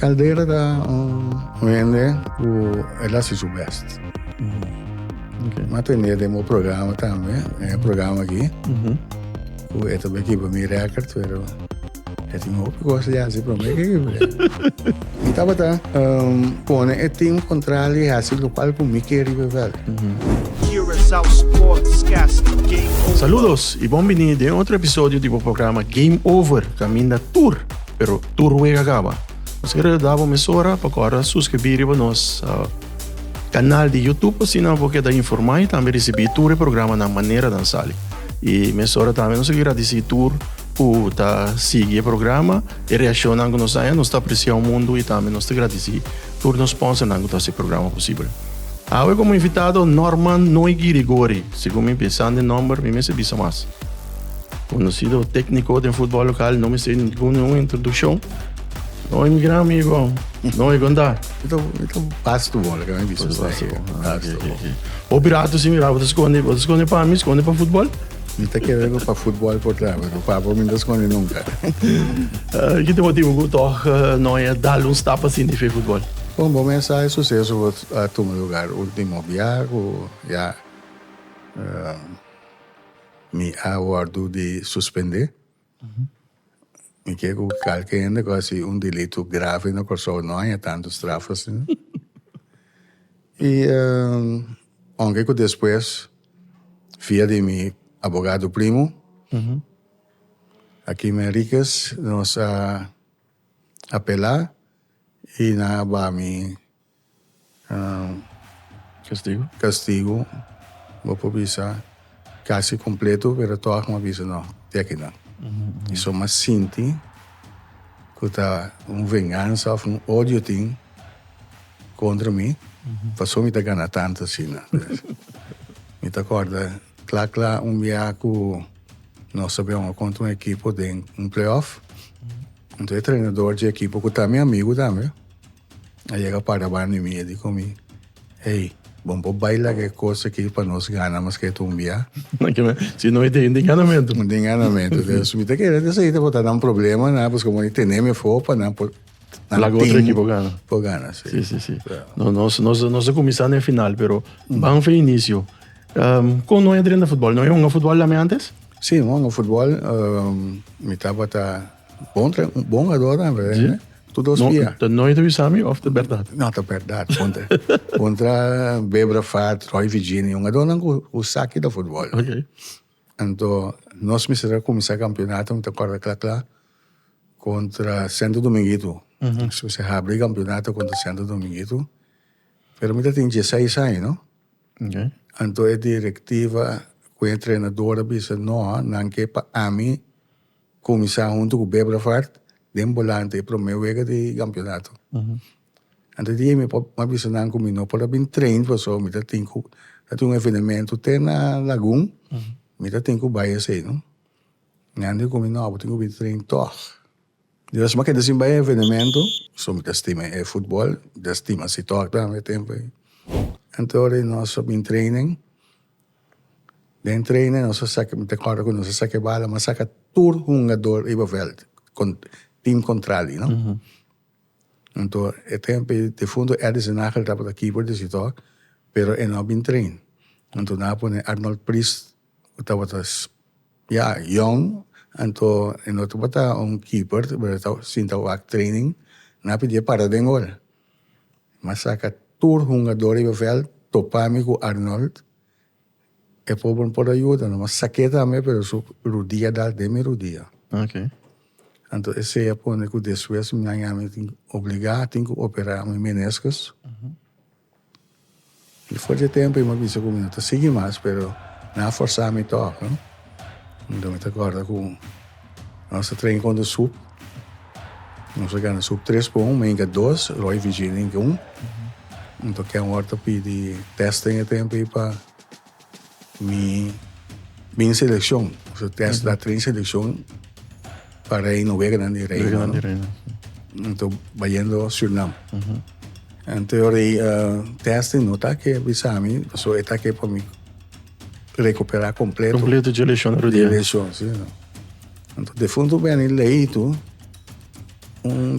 Caldeira da vende ela se best. Okay. Mas tem demo programa também, é programa aqui. O é também aqui para mim record, pero é tem outro gosto de assim para mim que então tá, pone é time contrário assim do palco me quer rival. Saludos y bienvenidos a otro episodio del programa Game Over, Caminda Tour, pero Tour Wega acaba. Nós queremos dar uma emissora para agora subscrever o nosso canal de YouTube, senão porque da informar e também receber todo o programa na maneira dançar. E emissora também nós queremos agradecer tour por seguir o programa e reacionar com nós aí, nós está apreciando o mundo e também nós agradecer por nos sponsorar com esse programa possível. Hoje como invitado Norman Noigirigori, segundo pensando em nome, me se mais. Conhecido técnico de futebol local, não me sei nenhuma introdução. Oi, meu grande amigo. Oi, Gondar. Então passo do bola, que eu vi isso. O pirata se mirava, você esconde para mim, esconde para futebol? Não está querendo para futebol por trás, mas o papo não esconde nunca. Que tem motivo que não é dar tapa assim de futebol? Bom mensagem sucesso a tomar lugar último viagem, já me aguardo de suspender. Me quer que qualquer ainda quase delito grave na pessoa não há tantos trafas. E aunque que depois via de meu advogado primo aqui em Américas nós apelar e na me castigo vou publicar quase completo, pero toda uma visa não, tem aqui não. Isso mas sinto que tá vingança ou ódio tem contra mim, passou me tá ganhando tanto assim, né? Me tá acorda, claro, dia que nós sabemos contra uma equipe de playoff, então é treinador de equipe que tá meu amigo também. Aí chega para a mim e diz comigo, hey, vamos bailar que coisa aqui para nós ganhar, mas que é um dia. Se não tem enganamento. Não tem enganamento. Então, me está querendo dizer que está dando problema, né? Porque como ele tem nem fopa, né? La outra equipe gana. Por gana, sim. Sim. Nós começamos no final, pero vamos para o início. Como não é treino de futebol? Não é um futebol lá antes? Sim, um futebol, me estava bom jogador, né? Tudo os dias. Não é do exame ou da verdade? Não, da verdade. Contra Bebra Fat, Roy Virginia, um jogador o saque do futebol. Ok. Então, nós começamos o campeonato, me acordo claro, contra Santo Dominguito. Se você abre campeonato contra Santo Dominguito, pero me tem 16 anos, não? Ok. Então, a diretiva, com o treinador, disse, não que para mim começar junto com Bebra Fat, de volante para o meu vega de campeonato. Então, dia me avisaram comigo, não para bem treino, pessoal, me tem um evento tem na Lagoon, me tem que vai assim, não? Não comigo, não, tenho que treino toch. Deus, mas que desse vai evento, só me estima é futebol, estima se toch também tempo. Então, nós bem training, den treinen, nós saca, me acordo que nós saca bala, mas saca todo jogador e veld com team contrário, não? Então, é tempo de fundo é desenhar para a keeper de situação, pero é não bem treino. Então, na põe Arnold Priest, estava young, então é não estava keeper, estava sinta o training, na pedia para den gol. Mas saca todo jogador e veld topame com Arnold, é pobre por ajuda, mas saquei também, pero su rodilla dá de minha rodilla. Ok. Então, esse é por que depois me obrigar a operar meus meniscos. E foi de tempo e uma vez eu comecei a seguir mais, pero não forçar me tocar, não? Então, me acordo com nosso treino com o sub. Nós ganhamos sub 3 por 1, menga 2, Roy Virginia em 1. Então, que é um horto de testing em tempo para minha seleção. O teste da treino seleção para ir no Vega de Reina. Então, vai indo Suriname. Em teoria, teste não está que exame, só está que para mim recuperar completo. Completo de eleição no dia. De eleição, sim. Então, de fundo, bem eleito,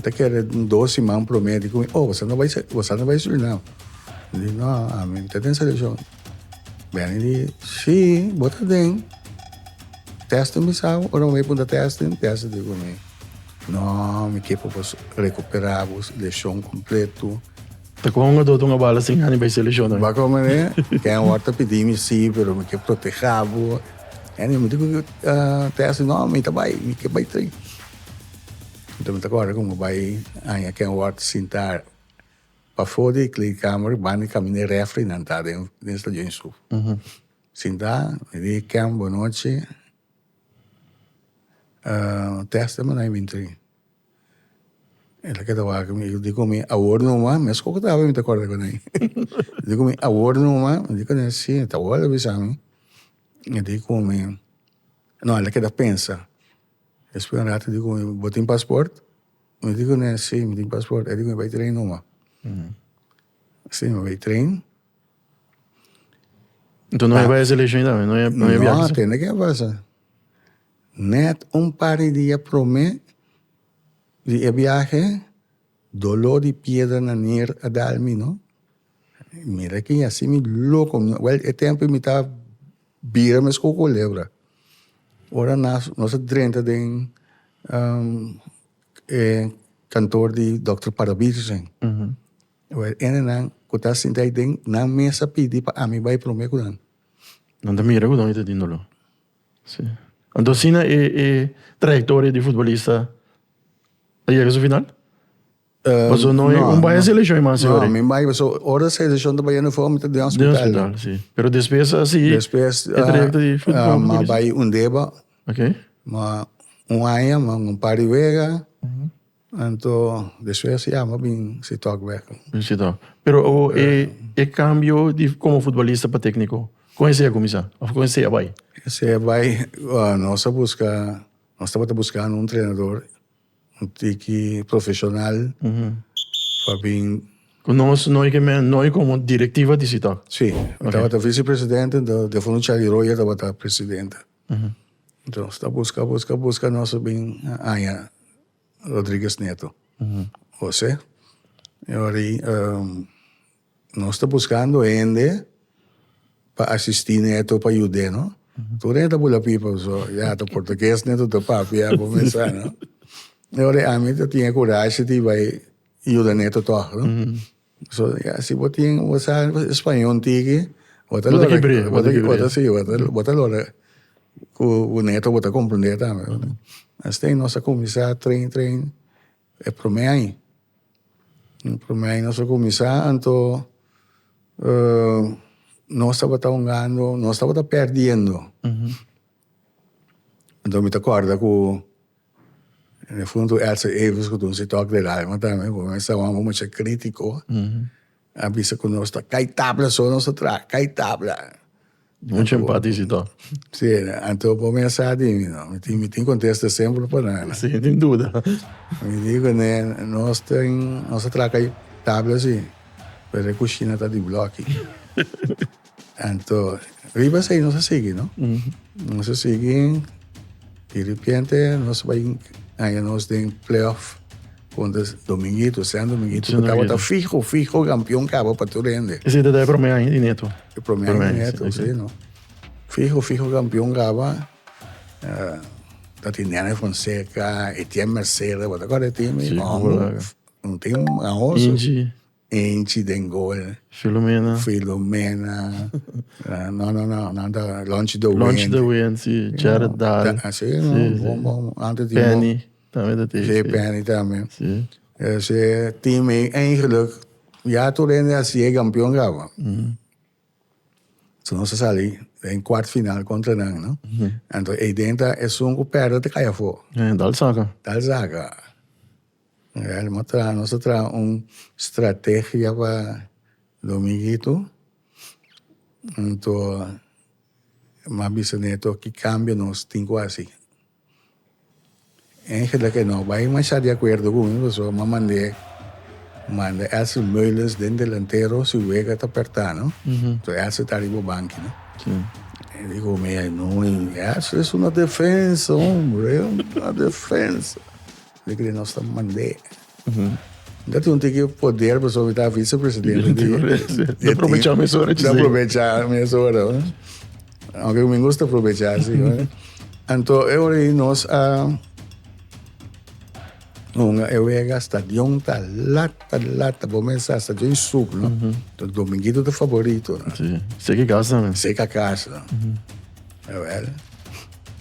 te quer 12 man promete comigo, você não vai subir não. Ele disse, não, a mim tem seleção. Bem, ele disse, sim, bota dentro. Testa me sabe, ou não vai para testa de comigo. Não, me que para recuperar, deixou completo. Tá com uma bala assim, não vai seleção, não? Vai como é, que é horta pedir-me sim, pero me que proteger, e me digo, testa, não, me que vai treinar. Então, agora, como vai, aí que é horta sentar, para fora e clicar, mas vai caminhar refri, não está dentro do estádio em sul. Sentar, ele diz, boa noite, testa, mas não é mentira. Ela que estava comigo, eu digo, agora não há, mas como estava, me acorda com ele. Eu digo, agora não há, eu digo, sim, está agora, avisando. Eu digo, não, ela que pensa. Espera um rato, eu digo, botei passaporte? Eu digo, sim, me tem passaporte. Eu digo, vai treinar não há. Sim, vai treinar. Então não vai a seleção ainda, não é não, tem que passar. Net par de dias para mim, de viaje, dolor de piedra na nier a dar-me, não? Mira que assim me louco. Well, o tempo me estava vira, mas com o lebra. Ora, nós 30 de cantor de Dr. Parabirsen. Well, não, que está sentado na mesa pedir para mim vai para o meu cuidado. Não te mira, não está dizendo. Sim. Então, sim, é trajetória de futebolista. Aí é o final? Mas não vai a seleção, mas não, me vai, mas ora a seleção da Bahia não foi muito de hospital. Sim. Pero depois, assim, depois, é trajetória de futebol. Mas vai deba, ok. Mas ano, mas par de vega, então, depois, mas bem, se toca beco. Se toca. Pero o cambio de como futebolista para técnico, conhecer a comissão? Ou conhecer a Bahia? Você vai, nós estamos buscando um treinador profissional para bem. Nós como diretiva de Citó. Sim, estava vice-presidente da Fundo Chariro e estava presidente. Então, está busca nosso bem Aya Rodrigues Neto. Você? E agora, nós estamos buscando ainda para assistir Neto para ajudar, não? Tu nem está por pipa, já está português, Neto está papi, já vou pensar, não? Agora, a mim tinha coragem de vai ajudar Neto todo, não? So, se você tem espanhol, tique, bota lora, o Neto bota compreender também. Mas tem nossa comissão, treino, é para mim aí. Para mim, nossa comissão, então, nós estávamos ganhando, nós estávamos perdendo. Então, me acorda que no fundo, essa Evas que não se toca de alma também, porque estávamos muito críticos. A vista que nós está, cai tabla só, nós atrás, cai tabla. Muito empático. Sim, então, vou pensar de mim, não. Me tem contexto sempre para nada. Sim, sem dúvida. Me digo, né, nós atrás cai tabla assim, mas a cozinha está de bloco. Então, viva assim, não se segue, não? Não se segue, de repente, nós vai, aí nós tem playoff, quando Dominguito, estava fijo, campeão, cabo, para tu render. Esse é para mim aí, Neto. É para mim aí, Neto, sim, não? Fijo, campeão, cabo, da Tiniana Fonseca, Etienne Mercedes, agora tem não tem arroz. Inci Dengol. Filomena. Não, Launch the Wind, sim. Jared Dahl. Bom. Penny. Também da TV. Penny também. Sim. Esse time, eigenlijk, ja, toen é kampioen gaan. Toen ze sali, em quarto final contra nang, não? Então, aí dentro é um perda de caia fo. Dal saca. Nós traz uma estratégia para Dominguito. Então, mas bisneto que cambia nos cinco assim. Eigenlijk que não vai mais de acordo com isso, mas manda essas muelas dentro delantero se o Vega está apertando, então essa está ali no banco, né? Sim. Eu digo, não, essa é uma defesa, homem, uma defesa. de que nós estamos mandando. Dat não tem que poder para sobre a vice-presidente. De aproveitar a emissora. De aproveitar a emissora. Aunque me gusta aproveitar, sim. Então, eu aí nós eu ia gastar estadião tá lata, vou começar estadião suco, não? Então, dominguito do favorito. Sim. Sei que gasta, né? Sei que a casa.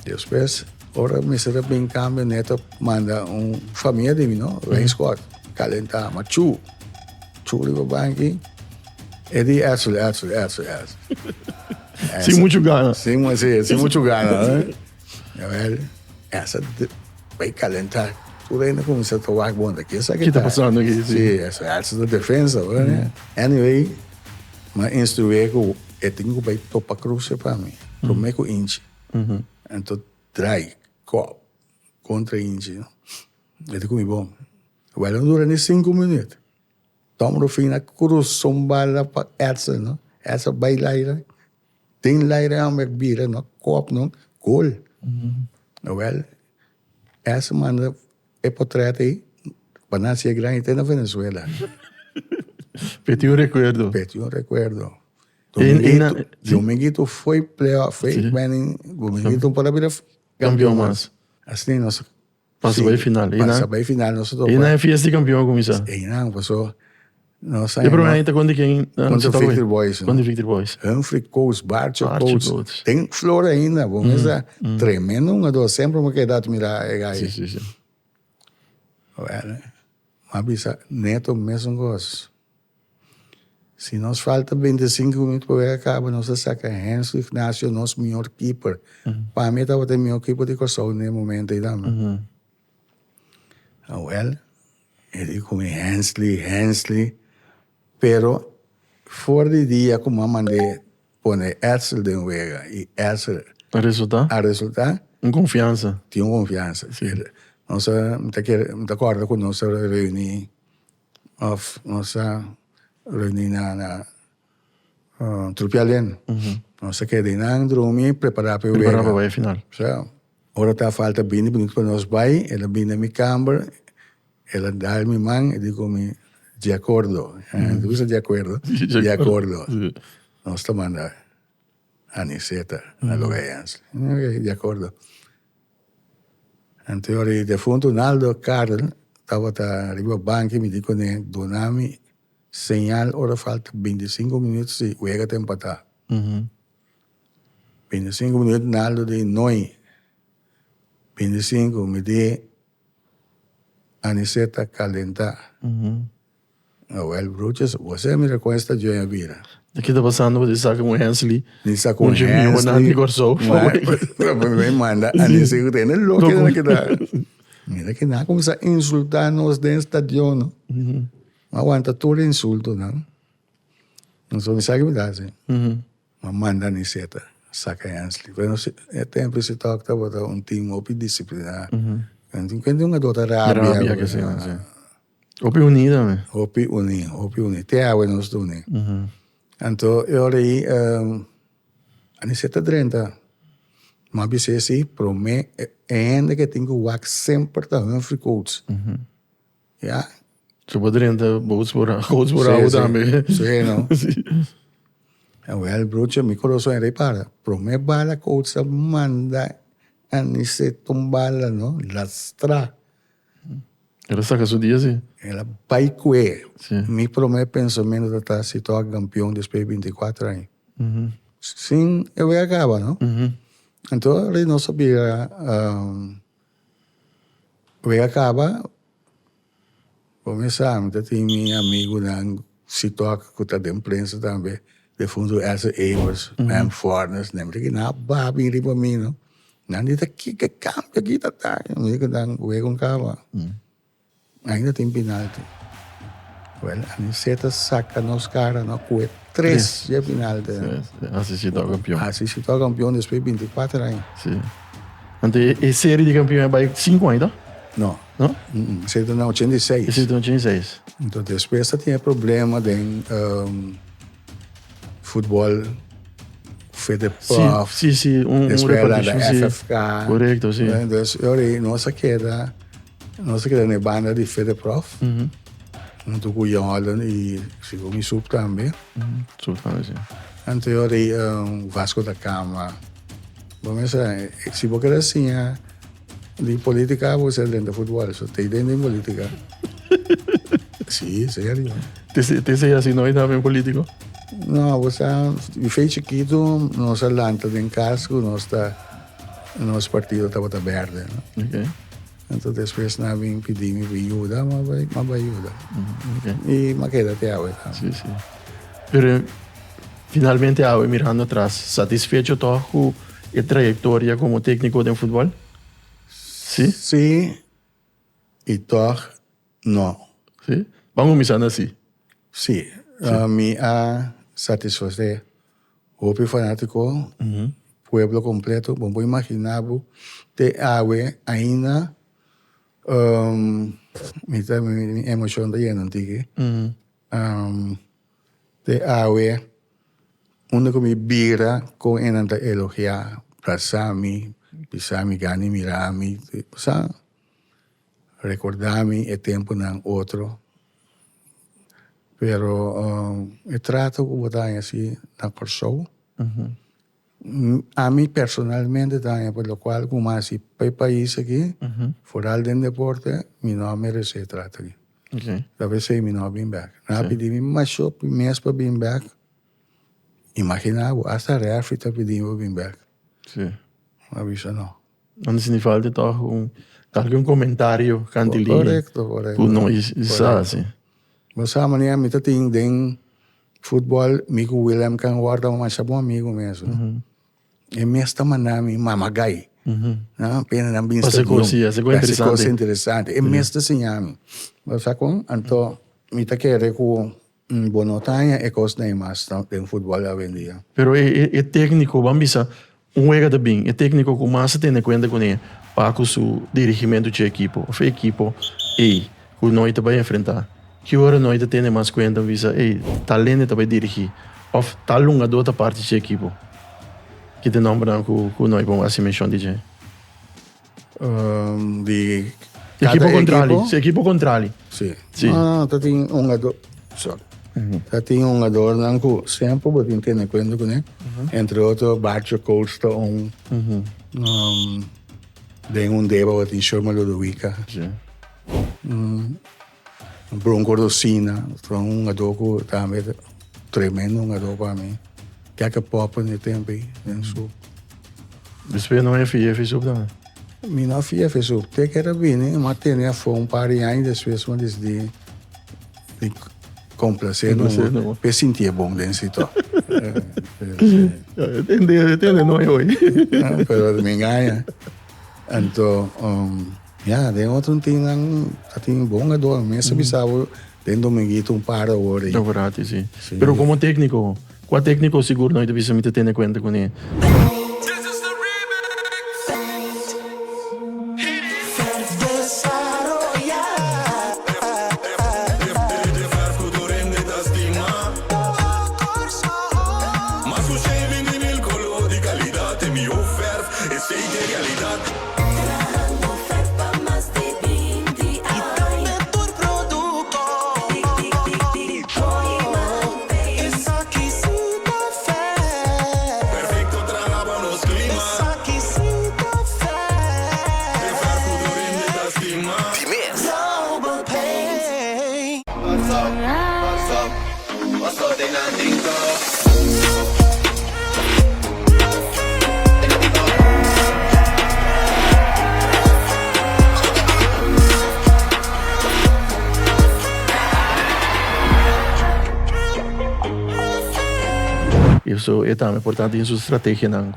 Depois, ora me será bem câmbio, neto manda família de mim, não? Vem Scott, calentar, mas chu de banco, é de essa. Sem muito gana. Sem muito gana, né? Essa vai calentar. Tudo ainda começa a tomar bom daqui. O que está passando aqui? Sim, essa da defesa, né? Anyway, mas instruir que eu tenho que topar cruz para mim. Primeiro que inche. Então, trai, copo, contra inche. Eu digo, bom, vai não dura nem 5 minutos. Toma no fim, a cruz sombala para essa, não? Essa vai lá, tem lá, a bira, não? Copo, não? Gol. Well, essa manda é portreto aí, para nascer grande na Venezuela. Peti um recuerdo. Dominguito foi playoff, foi Dominguito para vir campeão mais. Assim, nós passa bem final. Passa bem final, nós e na fiesta de campeão, como isso? E não, passou. E provavelmente quando quem? Quando Victor Boys. Quando Victor Boys. Humphrey Coates, Bart Coates. Tem flor ainda, vamos dizer. Tremendo, sempre uma que dá de mirar. Sim. Mas bisa, neto mesmo gosto. Se nós falta 25 minutos para acabar, nós saca Hans Ignacio, nosso melhor keeper. Para mim, estava o melhor keeper de Corsol no momento aí também. Ele come Hensley, pero fora de dia, como a mandei, pôr Edsel de Vega e Edsel a resultar? Confiança. Tinha confiança. Nós me acordo quando nós reunimos na Trupialen. Nós queremos não dormir, preparar para a final. Agora está falta 20 minutos para nós vai, ela vem na minha câmara, ela dá minha mão e digo-me, de acordo. De acordo. Nós estamos mandando a Aniceta, a Lorenzo. De acordo. Então, de fundo, Naldo Carl estava arriba ao banco e me disse, donami señal, ahora falta 25 minutos e juega a empatar. 25 minutos, Naldo de noi. 25, me di Aniceta calentar. Well, Bruches, você me reconhece de minha vida. O que está passando? Você saca um Hensley. Você saca um Hensley. Me manda Aniceta, tem louco que dá. Mira que nada, começa a insultar nos dentro do estadião. Não aguenta todo insulto, não. Não sou me sabe me dá, assim. Mas manda Aniceta, saca Hensley. É tempo se toca para um time op disciplinar. Quando uma dota rábia. Que sim. Op unida, né? Op unida. Tem água nos do né. Então, eu aí, Aniceta 30. Mas você assim, promete, ainda que tem que work sempre da Humphrey Coates. Já? Você poderia ter Coates por algo também. Sim, não? Well, Bruce, meu coração era para. Promete bala Coates a manda Aniceta bala, não? Lastra. Ela saca seu dia, sim? Ela vai coer. Me promete pensamento de estar se tornar campeão depois de 24 anos. Sim, eu ia acabar, não? Então, ele não sabia. Eu ia acabar. Começar, então tem meu amigo na se toca com a imprensa também. De fundo, essa Evers, Pam Fornes, lembra que na babi ali para mim, não? Não, ele tá aqui, que cambia aqui, tá. Eu digo, o ego acaba. Ainda tem penalti. Well, a Aniceta saca nos caras, não coe 3 de penalti. Assistido ao campeão. Assistido ao campeão depois de 24 anos. Sim. Então, a série de campeão é 5 ainda? Não. Não? Esse é 86. Esse é 86. Então, depois tinha problema de futebol FEDEPOF. Sim. Depois da FFK. Correto, sim. Então, eu nossa queda nós que na banda de Fede Prof, junto com o Jan Holland e o Misup também. Absolutamente, sim. Anteriormente, Vasco da Gama. Vamos dizer, se você quer assim, de política, você é dentro do futebol, só tem dentro de política. Sim, sério. Te sei assim, não é também político? Não, você fez chiquito, nós lança em casco, nosso partido estava verde. Né? Ok. Então, depois nós pedimos ajuda, mas vai ajuda. Ok. E mas queda até agora. Sim, sim. Pero, finalmente, mirando atrás, satisfecho todo com a trajetória como técnico de futebol? Sim? Sim, e toch, não. Sim? Vamos começando assim. Sim, me a satisfazer o fanático, pueblo completo, vamos imaginar, te ave ainda, me emociona lleno, tige. Te ave, onde me vira com enanta elogiar, prazami, pisami, gani, mirami, sa, recordami el tempo ng otro. Pero trato ko tayo así na persona. A mí personalmente también, por lo cual, como así, país aquí, fuera del deporte, mi no merece trato aquí. Ok. A veces mi no being back. Na pedi mi macho, mes pa being back. Imagina, hasta real fita pedi mo being back. Sim. Avisa no. Não se falta todo algum comentário cantilinho. Correcto. Por não isso assim. Mas sa maniya, mi tating ding football, mi ko William kang warta mo sa bom amigo mesmo. E mesta manami mamagay. Na pena nang bin Passa coisa interessante. E mesta sinyami. Basta kung anto mi ta kere ko bonotanya e cos na imas ng football a vendia. Pero é técnico, vamos pensar, juega também. É técnico que mais tem em conta com ele para o seu dirigimento de equipo. O equipo, que nós vai enfrentar. Que hora nós temos mais conta, visa, talento vai dirigir. Ou tal jogador da parte de equipo. Que tem nome branco que nós vamos assim mencionar, DJ. De equipo contrário. Equipo contrário. Sim. Sim. Tating jogador. Sorry. Tating jogador nang ko sempre botin tem conta com ele. Entre outros, Barcho Costa, de deba botin Shorma Ludovica. Sim. Bronco Rosina, um jogador que também tremendo jogador para mim. Que é que pop no tempo aí, Depois não é FF sub Minha filha fez o que era bem, mas tinha foi par de anos depois, mas de complacer, não para sentir bom dentro de Entende, não é hoje. Pero me engana. Então, de outro tem bom jogador, mas sabe tem dominguito par de horas. É verdade, sim. Pero como técnico, qual técnico seguro não deve se ter em conta com ele? Isso é também importante em sua estratégia, não?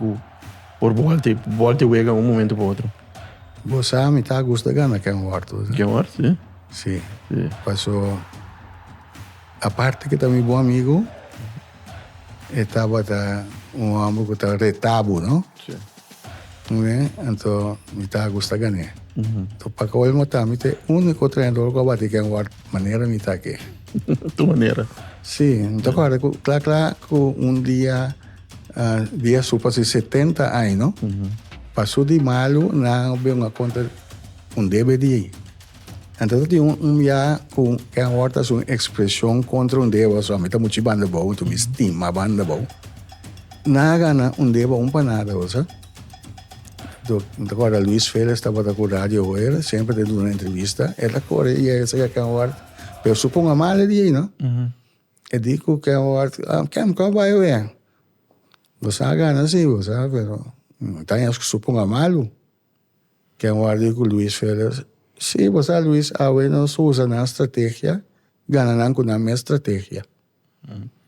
Por volta juega um momento para outro. Você me está gostando que é um quarto. Que é um sim? Sim. Passou a parte que também bom amigo estava um amigo que estava retabo, não? Sim. Então me está gostando. Então para que eu também tem único treinador que vai ter que uma maneira me está aqui. Tu maneira. Sim, então claro que um dia supôs 70 anos, passou de malo, não veio uma conta, DVD. Então tem dia com que a horta uma expressão contra deva, só me tá muito banda boa, tu me estima banda boa. Na gana deva panada, você? Agora Luiz Félix estava da rádio hoje, sempre dando uma entrevista, ela corre e essa que a horta, eu suponho a mal ali, não? Eu digo que a horta, quem vai ver? Você gana assim, você sabe, então acho que suponho a malo, que a horta digo Luiz Félix. Sim, você, Luiz, agora nós usamos a estratégia, ganhando com a minha estratégia.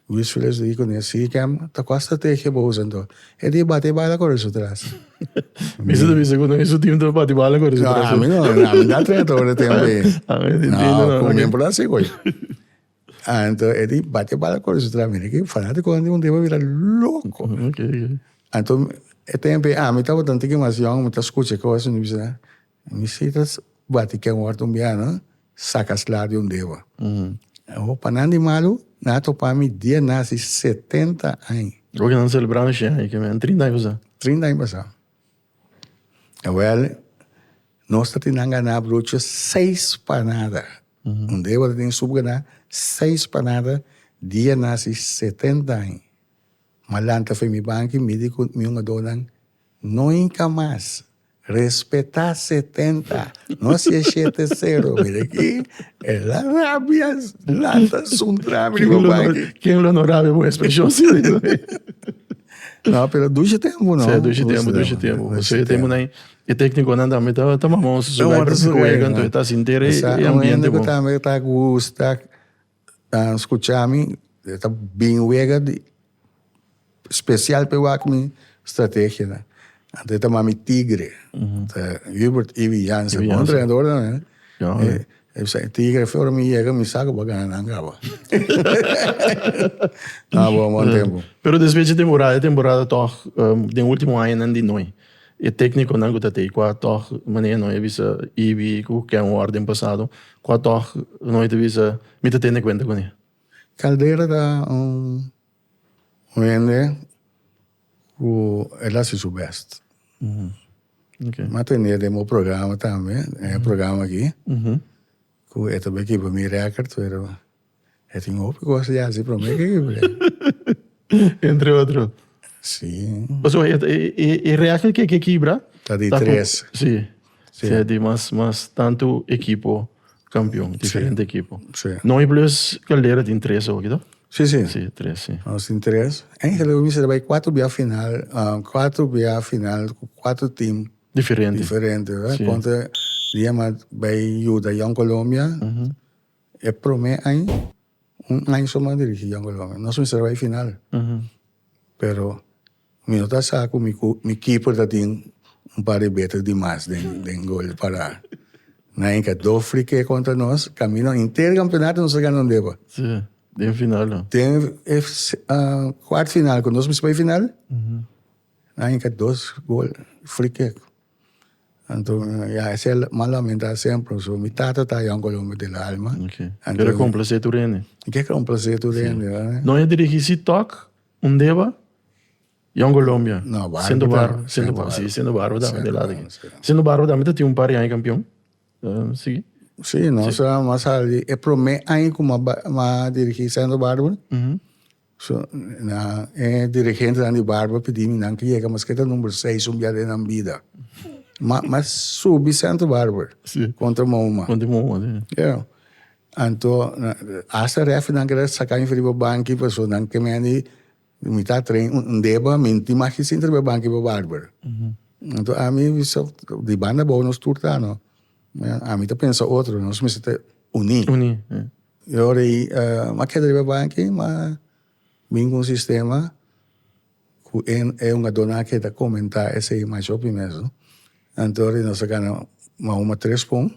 Luiz Félix diz que sim, que está com a estratégia boa usando. Ele bate bala com isso atrás. Isso também, segundo isso, o time do bate bala com isso atrás. Não, a mim dá treinador também. Não, comigo por assim, coisa. Então, ele bate bala com isso atrás. Mira, que fanático, quando deve virar louco. Então, também, me estava tanto que mais young, me está escutando coisas, me diz, me citas, bate que é um piano, sacas lá de deva. O panandi malu, na topa mi dia nasce 70 anos. O que não celebrando já, que é 30 anos já. 30 anos passado. Well, nós temos ganhar bruxo 6 panadas. Deva tem subganar 6 panadas, dia nasce 70 anos. Malanta foi mi banco, me digo, mi donan, nunca mais. Respetar 70, no se 7-0. Mira aquí, en la rabia, lata suntrame. Quem é honorável, boa expressão. Não, pero duche tempo, não. Sim, duche tempo. Você tem nem e técnico não dá, mas tá mamão, se sugar tá se coegando, está se inteira e ambiente bom. Também tá gusta, escuchar-me, tá bem wega de especial para o estratégia, né? Até tá mami tigre, Hubert Ivi Jansen, bom treinador, né? Tigre foi me chega me saca para ganhar não acaba. Bom tempo. Pero después de temporada toch de último ano não de noi. E técnico não gota tei qua toch maneira não visa Ivi que é ordem passado, qua toch não te visa me te tendo conta com ele. Caldeira da vende ela se subeste. Okay. Mas tem o programa também, é programa aqui. Que é também que para mim record, pero é tem outro coisa já assim para mim que entre outros. Sim. O sea, e reacle que quebra. Tá de 3. Sim. Sim, de mas tanto equipo campeão, diferente equipo. Sim. Não é plus Caldeira tem 3 ou que Sim. Sim, 3, sim. Nós tem 3. Em Helena você vai 4 via final, 4 times Diferente, né? Contra Lima vai Yuda Young Colômbia. É pro mim ano só mais dirigir Young Colômbia. Nós vamos vai final. Pero meu tá saco mi keeper tá tem par de betas demais de gol para na enca do frique contra nós, caminho inteiro campeonato não se ganhou deva. Sim. De final, não? Tem quarto final, quando nós vai final, na enca 2 gol frique. Então, esse é malamente sempre, so mi tata tá em Colômbia de la alma. Ok. Quero complacer tu rene. Que complacer tu rene, né? Não é dirigir se toque, deva e Colômbia. Não, sendo barro, dá de lado aqui. Sendo barro dá tem par de campeão. Sim. Sim, nós mas ali é pro mim aí como dirigir sendo barro. So na dirigente da barba pedi-me não que chega mas que tá número 6 dia de na vida. Mas subi Santo Bárbaro contra Mouma. Contra Mouma, sim. Então, essa ref não quer sacar em frigo banco para so não que me tá trein deba menti mais que sempre para banco para Bárbaro. Então a mim isso de banda boa nos turtano. A mim tá pensa outro, nós me se unir. Eu aí, mas que deve banco, mas bem com sistema que é uma dona que tá comentar esse mais shopping mesmo. Então, nós ganhamos uma 3 pontos,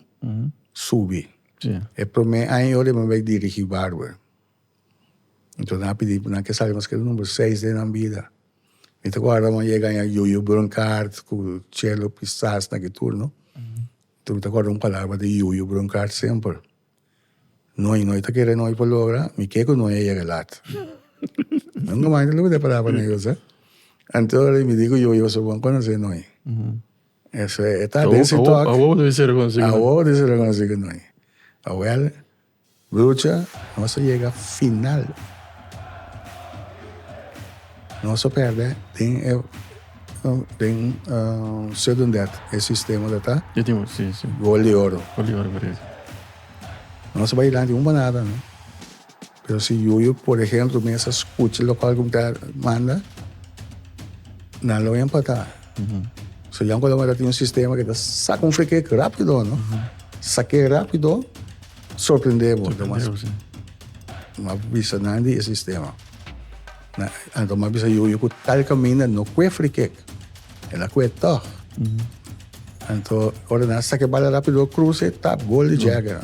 subi. E para mim, aí eu me dirigir Bárbaro. Então, eu pedi para que saibamos que é o número 6 de na vida. Então, agora eu ia ganhar Yuyu Broncard, com o Cello Pissas naquele turno. Então, agora uma palavra de Yuyu Broncard sempre. Não está querendo ir para logra, me quedo não é chegar Nunca mais eu vou palavra neles, Então, eu me digo, eu sou bom conhecer nós. Eso está desse toque. A ovo deve ser reconhecido. A ovo deve ser reconhecido, não é? Well, Brucha, nós chega final. Nós perde, tem secundat, o sistema da tá, Eu tenho, sim, sim. gol de ouro. Olha, parece. Nós vai lá de nada, né? Pero se eu, por exemplo, me essa escuta local que tá manda, não lo empatar. So, yang kalau ada um sistema que saca free kick rápido, não? Saque rápido, surpreendemos. Surpreendeu, sim. Mas bisa nandi esse sistema. Então, mas bisa eu tal caminho no que free kick. Ela que toh. Então, ora na saque bala rápido, cruze, tap, gol de Jagger.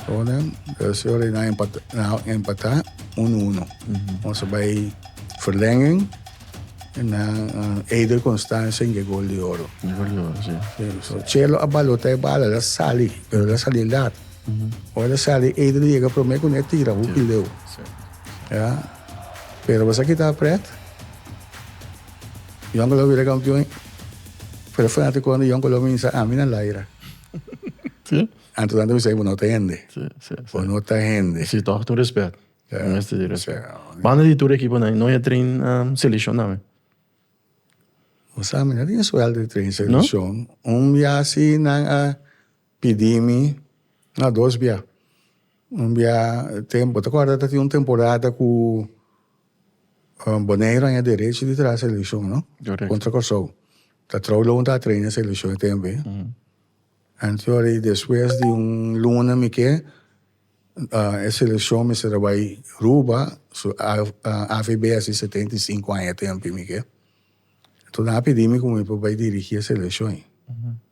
Ora, se ora na empatar 1-1. Ons bij verlenging na Eider Constância em gol de ouro. Gol de ouro, sim. So, Chelo abalo tayo bala, la sali, pero la sali lahat. O la sali, Eider llega pro me kung tira, upileu. Ya. Pero basta kita pret, yung ko vira campeón, pero fanatico quando yung ko minsa amin ang laira. Sim? Anto tanto me say, no te hende. Sim. O no te hende. Sim, toch tu respeito. Não é de respeito. So, Banda de tour equipa não é trein seleção não é. o sa amin, natin yung sweldo de train selection. Bia si nang pidimi, na 2 bia. Bia tempo, te acorda que tinha temporada com Boneiro em direito de trás a seleção, não? Correto. Contra Kosovo. Tá trouxe um treino a seleção também. Então, depois de luna me que a seleção me será vai Ruba, a AVBS 75 anos tempo me que. Então, na pedime como eu vai dirigir a seleção.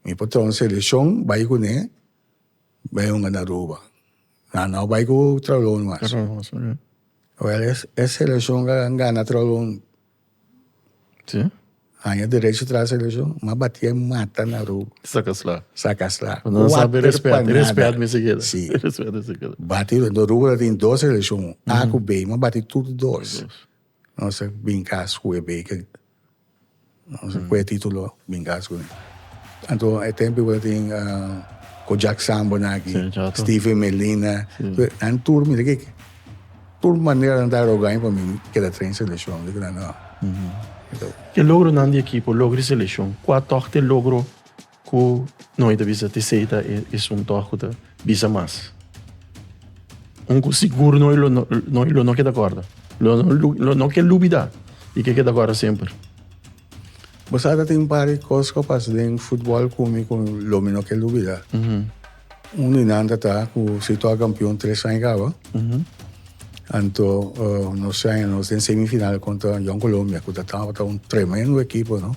Me patrão a seleção vai com ele, vai na Ruba. Não vai com o trabalho mais. Well, a seleção gana trabalho. Sim? Aí a direito traz a seleção, mas batia mata na rua. Sacas lá. Sacas lá. Não sabe respeito. Respeito me seguida. Sim. Respeito me seguida. Bateu na rua, tem 2 seleções. A com B, mas bate tudo 2. Nossa, brincar com o B. Nossa, com o título, brincar com ele. Então, é tempo que tem com Jack Sambo aqui, Steven Melina. An turma, que turma maneira de andar ao ganho para mim, que era treino seleção. Não. Que logro não de equipo, logro de seleção. Qual toque logro que não é da visa te seita é toque da visa mais. Seguro não queda corda. Não quer dúvida e que queda corda sempre. Você tem um par de coisas que passam em futebol comigo com o homem não quer dúvida. Inanda tá com se torna campeão 3 anos agora. Então, nós saímos em semifinal contra a Colômbia, que estava um tremendo equipo, não?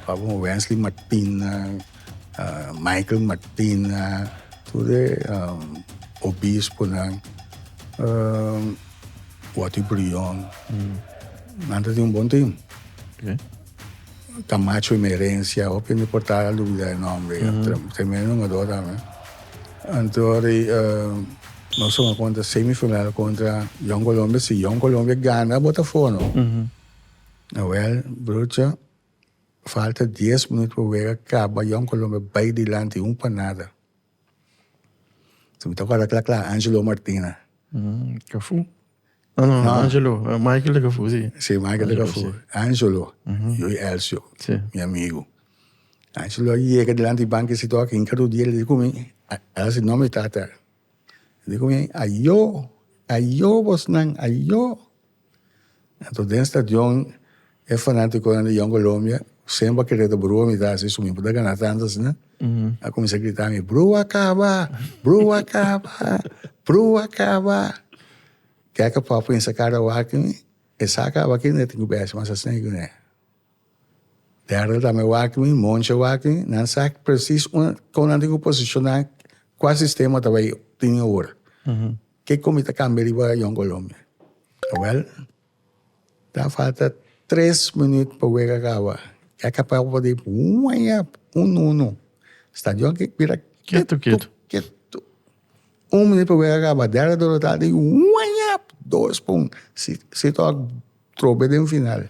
Como Wesley Martina, Michael Martina, tudo Obispo, Wati Brion. Nada tem bom time. Camacho e Merencia, óbvio de portar a dúvida de nome, tremendo jogador também. Então, nós somos contra semifinal contra Young Colômbia. Se Young Colômbia ganha, Botafogo. Well, Brucha, falta 10 minutos para ver acaba. Young Colômbia vai delante, para nada. Se me toca lá, Angelo Martina. Cafu? Não, Angelo. Michael de Cafu, sim. Sim, Michael de Cafu. Angelo. Eu e Elcio, meu amigo. Angelo chega delante do banco e se toca, em cada dia ele diz comigo, esse nome está até. Digo, ayo, vos nang, ayo. Então, dentro do estadião, é fanático de Young Colômbia, sempre querer da brua, me dá assim, sumi, poder ganhar tantas, né? Eu comecei a gritar, brua acaba, brua acaba, brua acaba. Quer que o papo em sacar o Acme, e saca o Acme, tem que ver, mas assim, né? Derde também o Acme, monte o Acme, não saca preciso, quando eu tenho posicionar, qual sistema também tinha hora. Que comita cambia para Young Colômbia. Well, dá falta 3 minutos para o jogo acabar. Que é capaz de 1-1. Estádio que vira quieto. 1 minuto para o jogo acabar. Dera do lado de 2 pontos. Se toca trobe de final.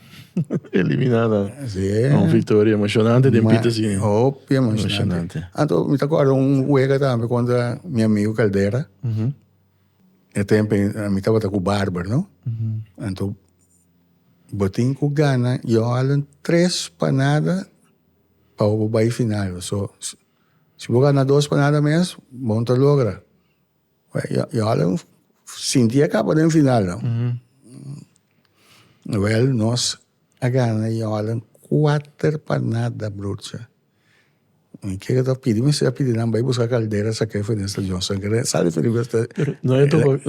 Eliminada. Sí. Uma vitória emocionante de Pita, sim. Óbvio, emocionante. Então, me acordo juega também contra meu amigo Caldera. E tempo, me estava com o Barber, não? Então, botin com Gana, eu alan 3 panadas para o bairro final. So, se você ganhar 2 panadas mesmo, bom te logra. Eu alan sentia capa no final, não? Well, nós a Gana, eu alan 4 panadas, bruxa. O que eu pedi? Mas eu pedi não vai buscar caldeira, saquei foi nessa Johnson. Sabe, Felipe? Não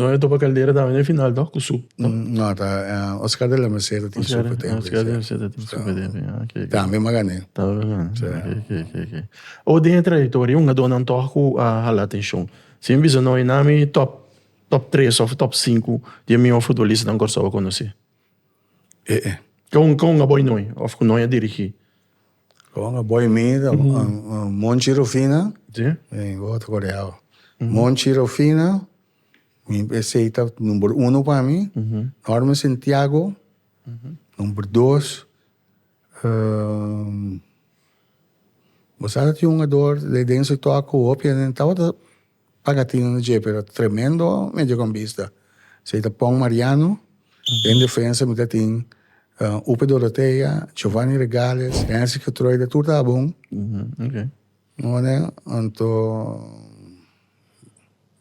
é topa caldeira também no final, não? Com sul. Não, tá. Oscar de la Merced tem super tempo. Oscar de la Merced tem super tempo. Também magané. Tá vendo? Ok. Ou dentro da trajetória, dona toco a atenção. Se me não é nome top 3 ou top 5 de meu futebolista não gostava de conhecer. Com a boa noite, ou com nós a dirigir. Com a boa minha, Monchirofina. Sim. Em outro coreano. Monchirofina, me receita número 1 para mim. Norma Santiago, número 2. Você tinha um jogador de dentro toca o opia, não estava pagatinho no G, pero tremendo mediocampista. Seita Pong Mariano, em defesa, me tem Upe Doroteia, Giovanni Regales, Henrique Troida, tudo tá bom. Ok. Não é? Então,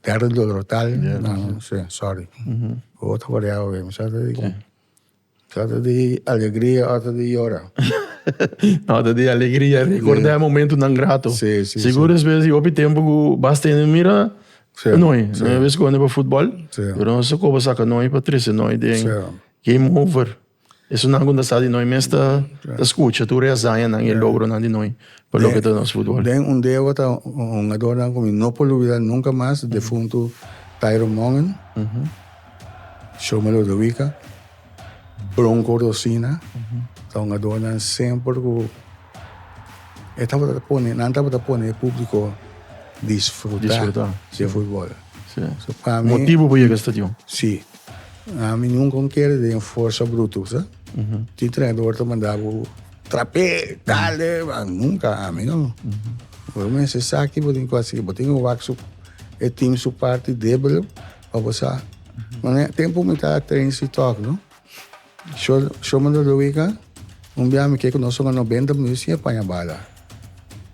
Terra do Rotal, não, sorry. Outro coreano, mas trata de alegria, outra de llorar. Nota de alegria, recordar momento não grato. Sim. Seguro às vezes eu tempo basta mira não é vez quando para futebol, pero não se coba saca não é para triste não é de game over. Isso não acontece de nós mesmo da escuta, tu reazaia não é logro não de nós por lo que tá nosso futebol. Den dia outra jogador não como não pode olvidar nunca mais defunto Tyron Mongen. Shomelo de Wicca. Bronco Rosina. Então a dona sempre estava a pôr o público desfrutar de futebol. Motivo para ir ao estádio? Sim. A mim nunca quer de força bruta, sabe? O treinador te mandava trapé, dale, nunca a mim não. Por mim se sabe que botem quase, botem o waxo, é time su parte débil, para você. Mas tempo me tá treino se toca, não? Chama do Luica. Dia me que nós somos 90 minutos e apanha bala.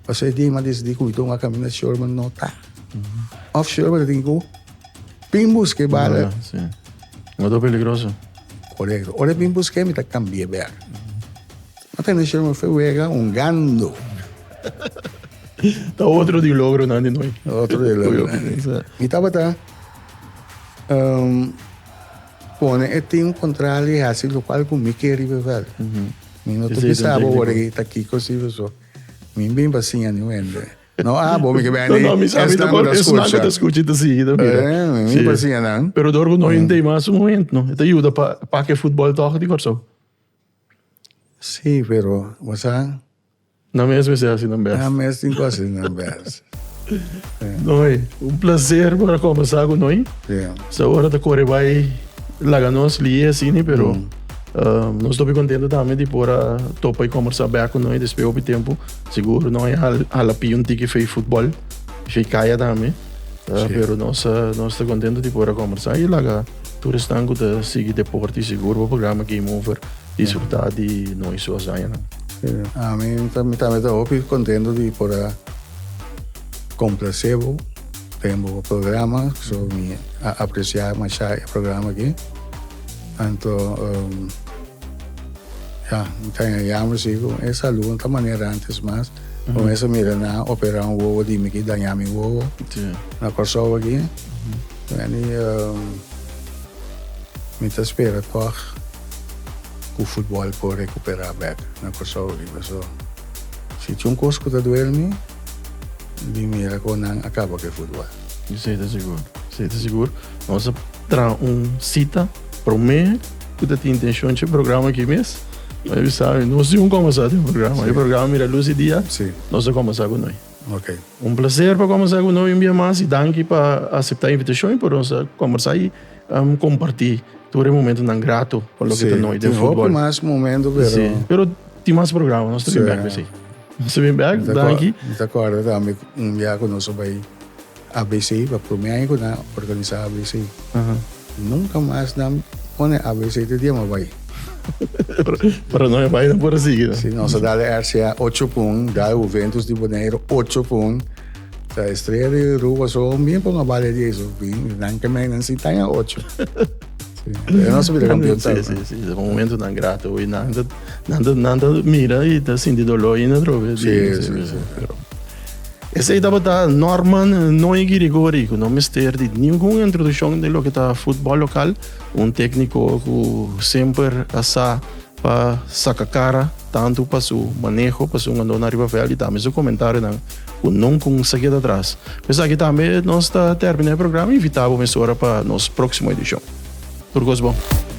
Você diz, mas diz que eu caminho na shore, mas não tá. Offshore, mas tem que pimbus que bala. Sim. Muito peligroso. Correto. Olha pimbus que me tá cambia bem. Até na shore foi gando. Tá outro de logro não de nós. Outro de logro. E tava pone tem contrário assim do qual comigo que rival. Não tô pensando agora que tá aqui coisa isso. Mim bem bacinha não ende. Não bom me que bem. Não, me sabe da escuta seguida. Mim bacinha não. Pero dorgo não entende mais um momento, não. Te ajuda para que futebol toque de corso. Sim, pero você não mesmo se assim não best. Não mesmo tem coisa não best. Noi, prazer para conversar com nós. Essa hora da corre vai lá nós li assim, pero nós estou bem contente também de por topa e conversar bem com nós depois do tempo. Seguro não é a lapion que fez futebol, fez caia também. Pero nós estamos contentes de por conversar e lá tu restango de seguir deporte seguro o programa Game Over desfrutar de nós suas anos. A mim também estou contente de por complacebo, tenho o programa, sou me apreciar mais o programa aqui. Então, tenho jammer sigo, essa lua de maneira antes mas, começa a mirar na operar ovo de me que danhar meu ovo, na corso aqui, e me está espera por o futebol por recuperar bem na corso aqui, so se tinha coisa que doer-me de mira quando acaba com o futebol. Sei seguro. Nós traz cita para mim que tem intenção de programa aqui mesmo. Mas sabe, nós temos começar o programa. O programa mira luz e dia. Nós vamos começar com nós. Ok. Prazer para começar com nós um dia mais e danke para aceitar a invitação para nós conversar e compartilhar todo el momento tan grato por lo que te noite de fútbol. fútbol. Más momento, pero... Sí, pero tem mais programa, nós estamos bem, assim. Nós estamos bem, danke. Te acorda também dia que nós vai ABC, para primeiro que na organizar ABC. Nunca mais não pone ABC de dia, mas vai. Para não vai não por assim. Se nós dá a RCA 8 pontos, dá o Ventus de Bonaire 8 pontos. A estreia de Rua só bem para uma bala de isso, não que mais não se tenha 8. Eu não sabia campeão. Sim. É um momento tão grato e nada mira e tá sentindo dolor e não droga. Sim. Essa aí estava Norman não é Grigori, não mister de nenhuma introdução de lo que tá futebol local, técnico que sempre assa para sacar cara tanto para seu manejo, para seu andar na riba velha e também seu comentário não consegui atrás. Mas aqui também nós está terminando o programa e invitamos a para nossa próxima edição. Tudo bom.